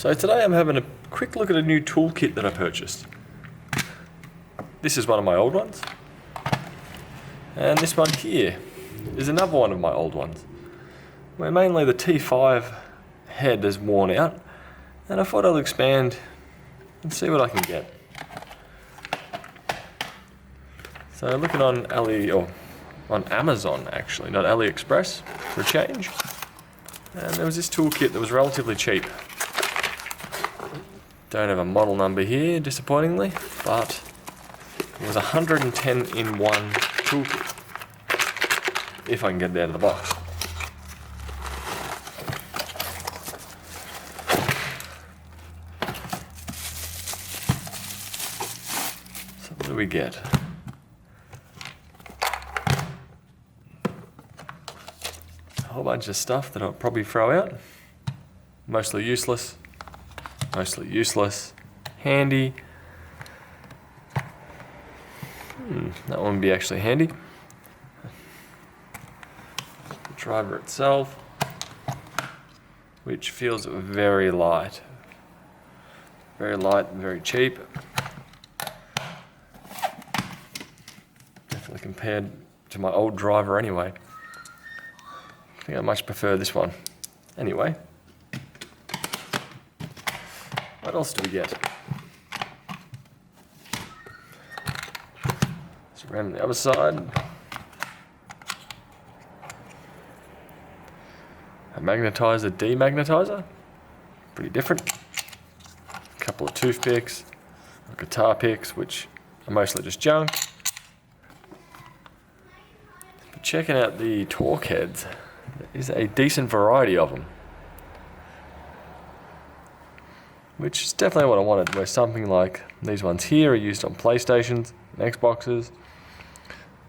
So today I'm having a quick look at a new toolkit that I purchased. This is one of my old ones. And this one here is another one of my old ones, where mainly the T5 head is worn out, and I thought I'd expand and see what I can get. So looking on on Amazon actually, not AliExpress, for a change. And there was this toolkit that was relatively cheap. Don't have a model number here, disappointingly, but it was 110 in one toolkit, if I can get it out of the box. So what do we get? A whole bunch of stuff that I'll probably throw out. Mostly useless. Mostly useless. Handy. That one would be actually handy. The driver itself, which feels very light. Very light and very cheap. Definitely compared to my old driver anyway. I think I much prefer this one. Anyway. What else do we get? So around the other side. A magnetizer, demagnetizer. Pretty different. A couple of toothpicks. Guitar picks, which are mostly just junk. But checking out the torque heads, there is a decent variety of them. Which is definitely what I wanted, where something like these ones here are used on PlayStations and Xboxes.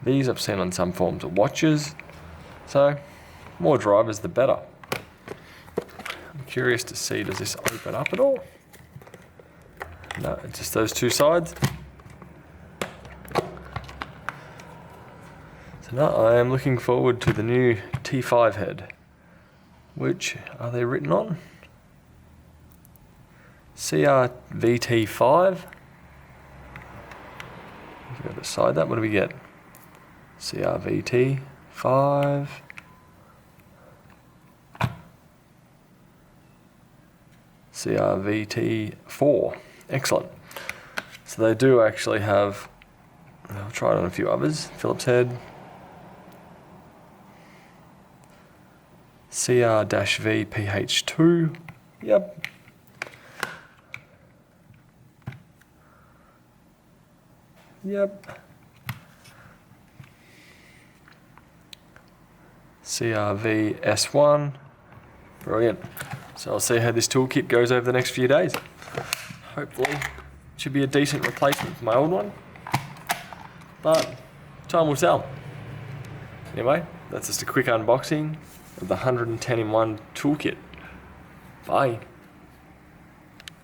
These I've seen on some forms of watches. So, more drivers the better. I'm curious to see, does this open up at all? No, it's just those two sides. So now I am looking forward to the new T5 head. Which are they written on? CRVT5. If we go beside that, what do we get? CRVT5. CRVT4. Excellent. So they do actually have, I'll try it on a few others. Phillips head. CR-VPH2. Yep. Yep. CRV-S1. Brilliant. So I'll see how this toolkit goes over the next few days. Hopefully it should be a decent replacement for my old one. But time will tell. Anyway, that's just a quick unboxing of the 110 in 1 toolkit. Bye.